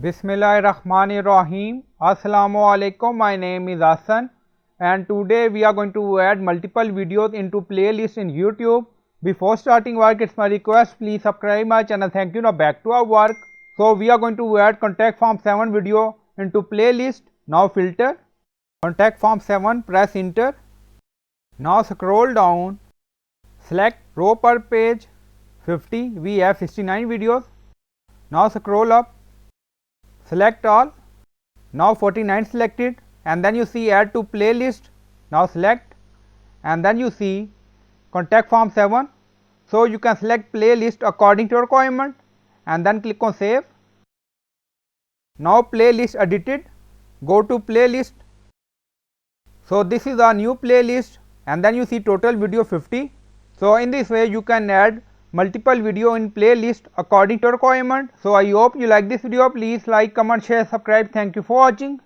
Bismillahirrahmanirrahim. Assalamualaikum. My name is Hassan and today we are going to add multiple videos into playlist in YouTube. Before starting work, it's my request, please subscribe my channel. Thank you. Now back to our work. So we are going to add contact form 7 video into playlist. Now filter contact form 7, press enter. Now scroll down, select row per page 50. We have 69 videos. Now scroll up, select all. Now 49 selected, and then you see add to playlist. Now select, and then you see contact form 7. So you can select playlist according to your requirement and then click on save. Now playlist edited, go to playlist. So this is a new playlist, and then you see total video 50. So in this way you can add multiple video in playlist according to requirement. So I hope you like this video. Please like, comment, share, subscribe. Thank you for watching.